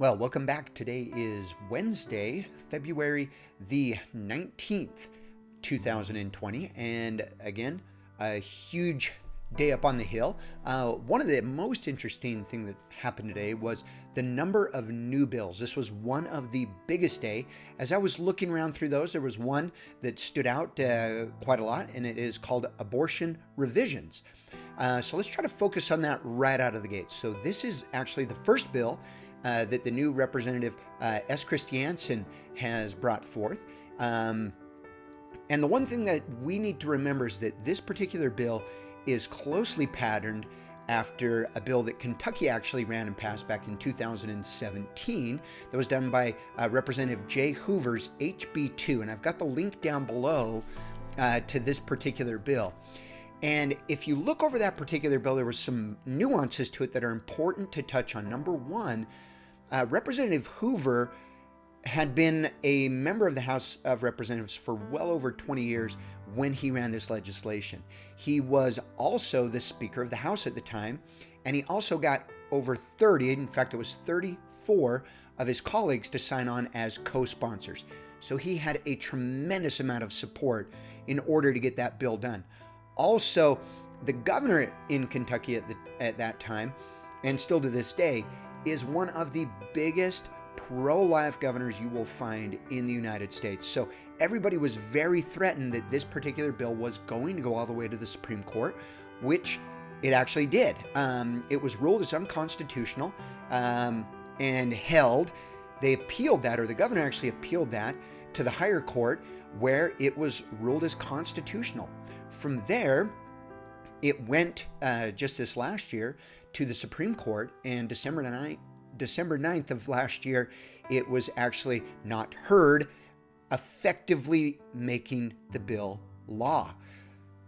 Well, welcome back. Today is Wednesday, February the 19th, 2020. And again, a huge day up on the Hill. One of the most interesting things that happened today was the number of new bills. This was one of the biggest day. As I was looking around through those, there was one that stood out quite a lot, and it is called abortion revisions. So let's try to focus on that right out of the gate. So this is actually the first bill that the new Representative S. Christiansen has brought forth. And the one thing that we need to remember is that this particular bill is closely patterned after a bill that Kentucky actually ran and passed back in 2017 that was done by Representative Jay Hoover's HB2. And I've got the link down below to this particular bill. And if you look over that particular bill, there were some nuances to it that are important to touch on. Number one, Representative Hoover had been a member of the House of Representatives for well over 20 years when he ran this legislation. He was also the Speaker of the House at the time, and he also got over 30, in fact it was 34 of his colleagues to sign on as co-sponsors. So he had a tremendous amount of support in order to get that bill done. Also, the governor in Kentucky at that time, and still to this day, is one of the biggest pro-life governors you will find in the United States. So everybody was very threatened that this particular bill was going to go all the way to the Supreme Court, which it actually did. It was ruled as unconstitutional and held. They appealed that, or the governor actually appealed that to the higher court, where it was ruled as constitutional. From there, it went just this last year to the Supreme Court, and December 9th of last year, it was actually not heard, effectively making the bill law.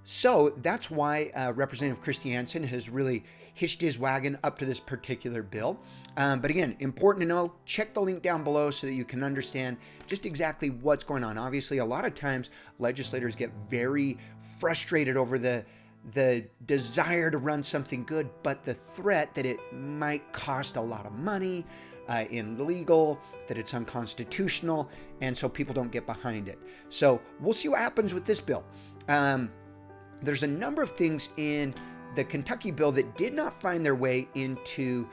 So that's why Representative Christiansen has really hitched his wagon up to this particular bill. But again, important to know, check the link down below so that you can understand just exactly what's going on. Obviously, a lot of times legislators get very frustrated over the desire to run something good, but the threat that it might cost a lot of money, illegal, that it's unconstitutional, and so people don't get behind it. So we'll see what happens with this bill. There's a number of things in the Kentucky bill that did not find their way into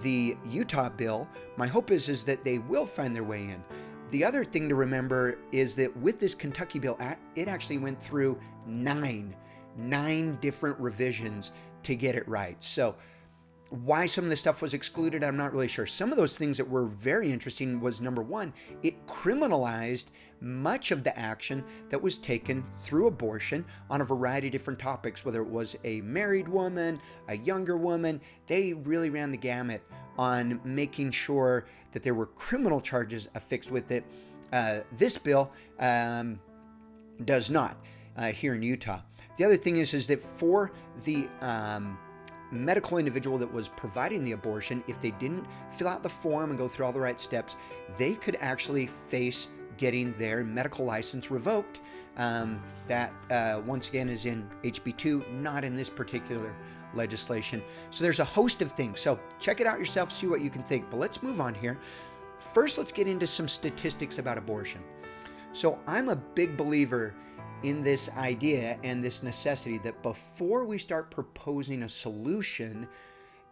the Utah bill. My hope is that they will find their way in. The other thing to remember is that with this Kentucky bill, it actually went through nine different revisions to get it right. So why some of the stuff was excluded, I'm not really sure. Some of those things that were very interesting was, number one, it criminalized much of the action that was taken through abortion on a variety of different topics, whether it was a married woman, a younger woman. They really ran the gamut on making sure that there were criminal charges affixed with it. This bill does not here in Utah. The other thing is that for the medical individual that was providing the abortion, if they didn't fill out the form and go through all the right steps, they could actually face getting their medical license revoked. That once again is in HB2, not in this particular legislation. So there's a host of things. So check it out yourself, see what you can think. But let's move on here. First, let's get into some statistics about abortion. So I'm a big believer in this idea and this necessity that before we start proposing a solution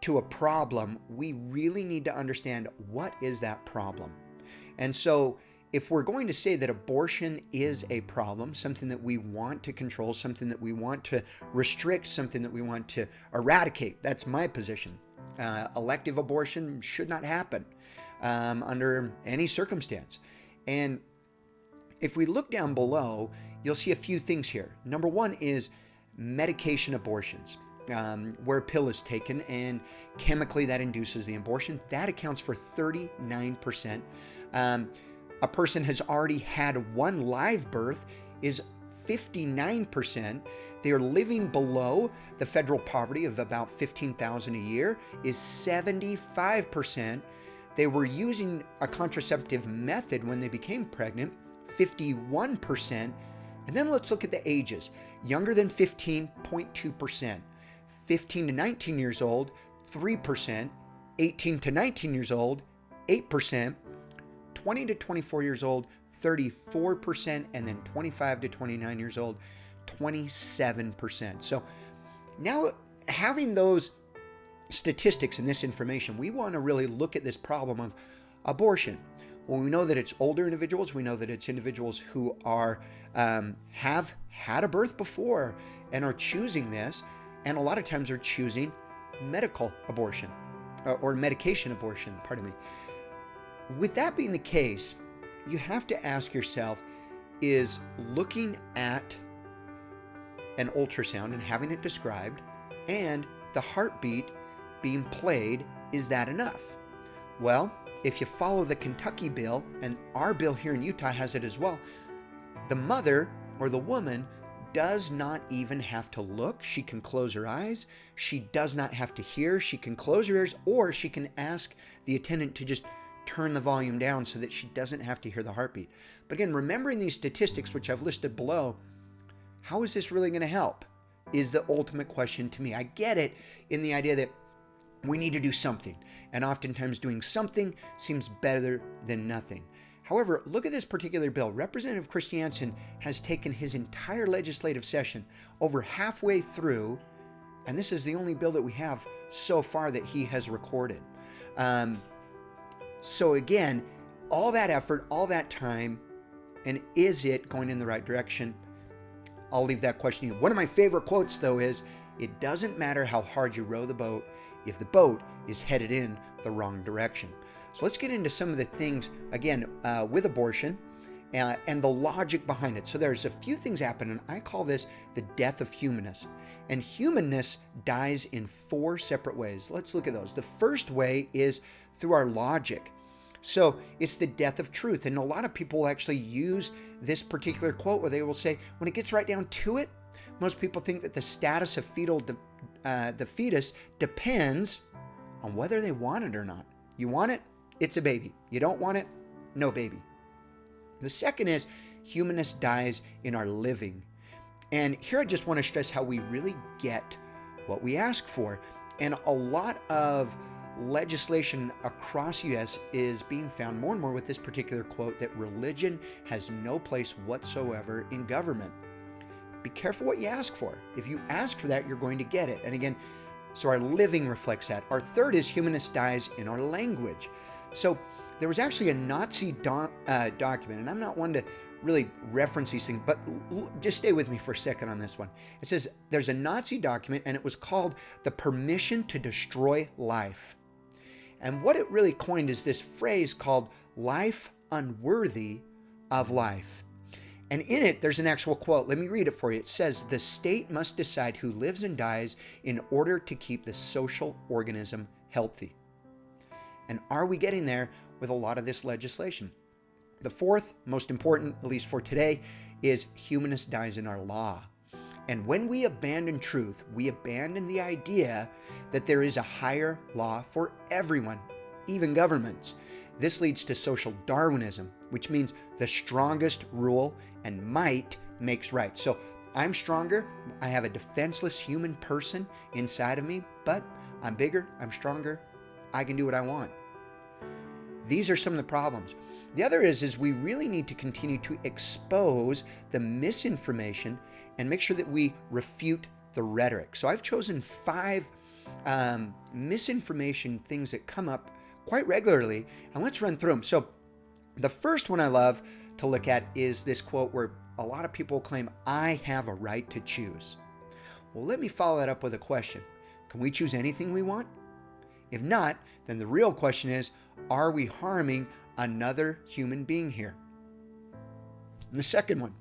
to a problem, we really need to understand what is that problem. And so if we're going to say that abortion is a problem, something that we want to control, something that we want to restrict, something that we want to eradicate, that's my position. Elective abortion should not happen under any circumstance. And if we look down below, you'll see a few things here. Number one is medication abortions, where a pill is taken and chemically that induces the abortion. That accounts for 39%. A person has already had one live birth is 59%. They are living below the federal poverty of about $15,000 a year is 75%. They were using a contraceptive method when they became pregnant, 51%. And then let's look at the ages. Younger than 15, 0.2%. 15 to 19 years old, 3%. 18 to 19 years old, 8%, 20 to 24 years old, 34%, and then 25 to 29 years old, 27%. So now, having those statistics and this information, we want to really look at this problem of abortion. Well, we know that it's older individuals. We know that it's individuals who are have had a birth before and are choosing this, and a lot of times are choosing medical abortion or medication abortion, pardon me. With that being the case, you have to ask yourself, is looking at an ultrasound and having it described and the heartbeat being played, is that enough? Well, if you follow the Kentucky bill, and our bill here in Utah has it as well, the mother or the woman does not even have to look. She can close her eyes. She does not have to hear. She can close her ears, or she can ask the attendant to just turn the volume down so that she doesn't have to hear the heartbeat. But again, remembering these statistics, which I've listed below, how is this really going to help? Is the ultimate question to me. I get it in the idea that we need to do something, and oftentimes doing something seems better than nothing. However, look at this particular bill. Representative Chris Jansen has taken his entire legislative session over halfway through, and this is the only bill that we have so far that he has recorded. So again, all that effort, all that time, and is it going in the right direction? I'll leave that question to you. One of my favorite quotes, though, is, it doesn't matter how hard you row the boat if the boat is headed in the wrong direction. So let's get into some of the things, again, with abortion and the logic behind it. So there's a few things happen, and I call this the death of humanness. And humanness dies in 4 separate ways. Let's look at those. The first way is through our logic. So it's the death of truth. And a lot of people actually use this particular quote where they will say, when it gets right down to it, most people think that the status of the fetus depends on whether they want it or not. You want it, it's a baby. You don't want it, no baby. The second is humanness dies in our living. And here I just want to stress how we really get what we ask for. And a lot of legislation across U.S. is being found more and more with this particular quote, that religion has no place whatsoever in government. Be careful what you ask for. If you ask for that, you're going to get it. And again, so our living reflects that. Our third is humanness dies in our language. So there was actually a Nazi document, and I'm not one to really reference these things, but just stay with me for a second on this one. It says there's a Nazi document, and it was called the Permission to Destroy Life. And what it really coined is this phrase called life unworthy of life. And in it, there's an actual quote. Let me read it for you. It says, the state must decide who lives and dies in order to keep the social organism healthy. And are we getting there with a lot of this legislation? The fourth, most important, at least for today, is humanness dies in our law. And when we abandon truth, we abandon the idea that there is a higher law for everyone, even governments. This leads to social Darwinism, which means the strongest rule and might makes right. So I'm stronger. I have a defenseless human person inside of me, but I'm bigger, I'm stronger. I can do what I want. These are some of the problems. The other is we really need to continue to expose the misinformation and make sure that we refute the rhetoric. So I've chosen 5 misinformation things that come up quite regularly, and let's run through them. So the first one I love to look at is this quote where a lot of people claim, I have a right to choose. Well, let me follow that up with a question. Can we choose anything we want? If not, then the real question is, are we harming another human being here? And the second one,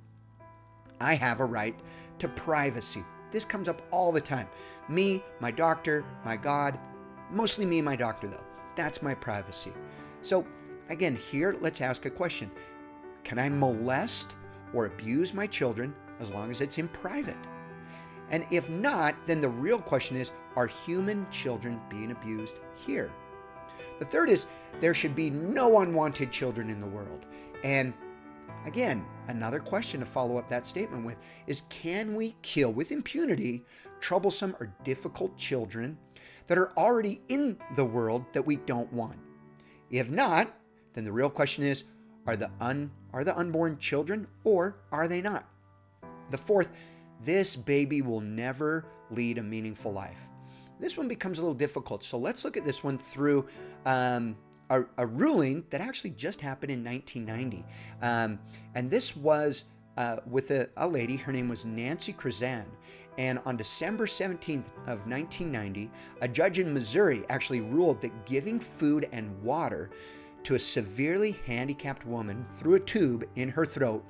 I have a right to privacy. This comes up all the time. Me, my doctor, my God, mostly me and my doctor though. That's my privacy. So again, here, let's ask a question. Can I molest or abuse my children as long as it's in private? And if not, then the real question is, are human children being abused here? The third is, there should be no unwanted children in the world. And again, another question to follow up that statement with is, can we kill with impunity troublesome or difficult children that are already in the world that we don't want? If not, then the real question is, are the unborn children or are they not? The fourth, this baby will never lead a meaningful life. This one becomes a little difficult, so let's look at this one through a ruling that actually just happened in 1990. And this was with a lady, her name was Nancy Krazan. And on December 17th of 1990, a judge in Missouri actually ruled that giving food and water to a severely handicapped woman through a tube in her throat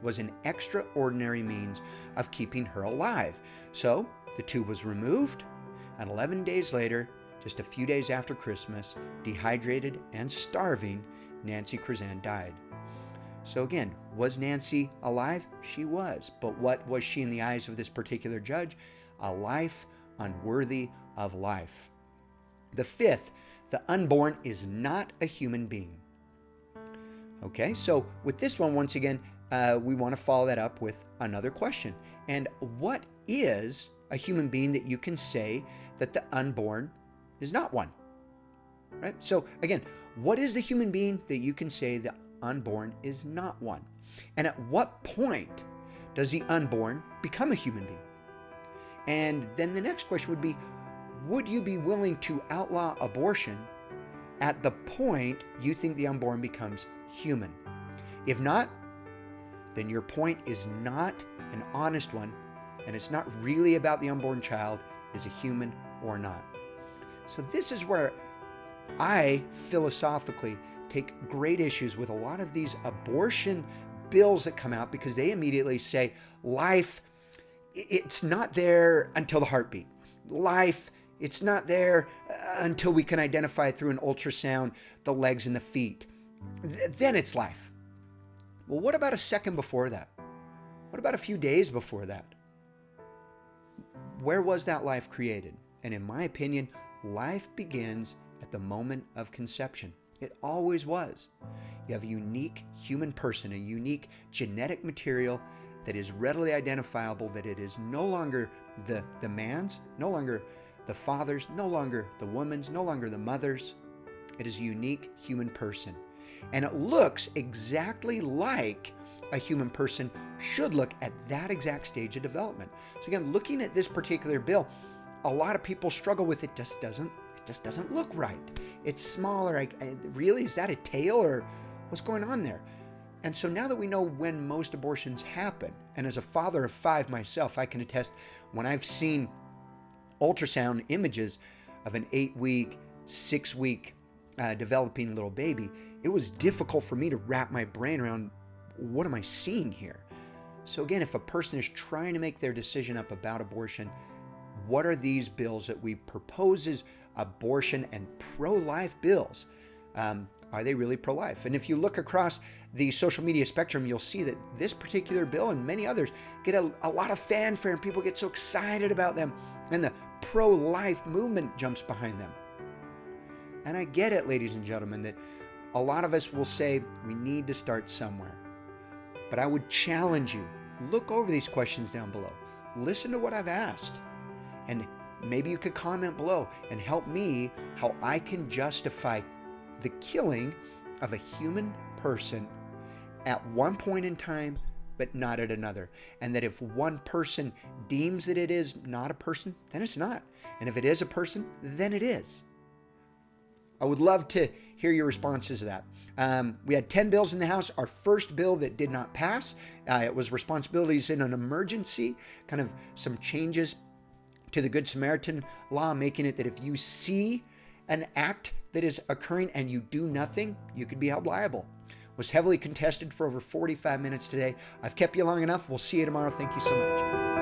was an extraordinary means of keeping her alive. So the tube was removed, and 11 days later, just a few days after Christmas, dehydrated and starving, Nancy Krazan died. So again, was Nancy alive? She was. But what was she in the eyes of this particular judge? A life unworthy of life. The fifth, the unborn is not a human being. Okay, so with this one, once again, we want to follow that up with another question. And what is a human being that you can say that the unborn is not one? Right? So again, what is the human being that you can say the unborn is not one? And at what point does the unborn become a human being? And then the next question would be, would you be willing to outlaw abortion at the point you think the unborn becomes human? If not, then your point is not an honest one, and it's not really about the unborn child is a human or not. So this is where I philosophically take great issues with a lot of these abortion bills that come out, because they immediately say life, it's not there until the heartbeat. Life, it's not there until we can identify through an ultrasound the legs and the feet. Then it's life. Well, what about a second before that? What about a few days before that? Where was that life created? And in my opinion, life begins at the moment of conception. It always was. You have a unique human person, a unique genetic material that is readily identifiable, that it is no longer the man's, no longer the father's, no longer the woman's, no longer the mother's. It is a unique human person. And it looks exactly like a human person should look at that exact stage of development. So again, looking at this particular bill, a lot of people struggle with it. Just doesn't look right. It's smaller. Really, is that a tail or what's going on there? And so now that we know when most abortions happen, and as a father of 5 myself, I can attest when I've seen ultrasound images of an 8-week, 6-week developing little baby, it was difficult for me to wrap my brain around, what am I seeing here? So again, if a person is trying to make their decision up about abortion, what are these bills that we propose as abortion and pro-life bills? Are they really pro-life? And if you look across the social media spectrum, you'll see that this particular bill and many others get a lot of fanfare, and people get so excited about them, and the pro-life movement jumps behind them. And I get it, ladies and gentlemen, that a lot of us will say we need to start somewhere. But I would challenge you, look over these questions down below. Listen to what I've asked. And maybe you could comment below and help me how I can justify the killing of a human person at one point in time, but not at another. And that if one person deems that it is not a person, then it's not. And if it is a person, then it is. I would love to hear your responses to that. We had 10 bills in the House. Our first bill that did not pass, it was responsibilities in an emergency, kind of some changes to the Good Samaritan law, making it that if you see an act that is occurring and you do nothing, you could be held liable. Was heavily contested for over 45 minutes today. I've kept you long enough. We'll see you tomorrow. Thank you so much.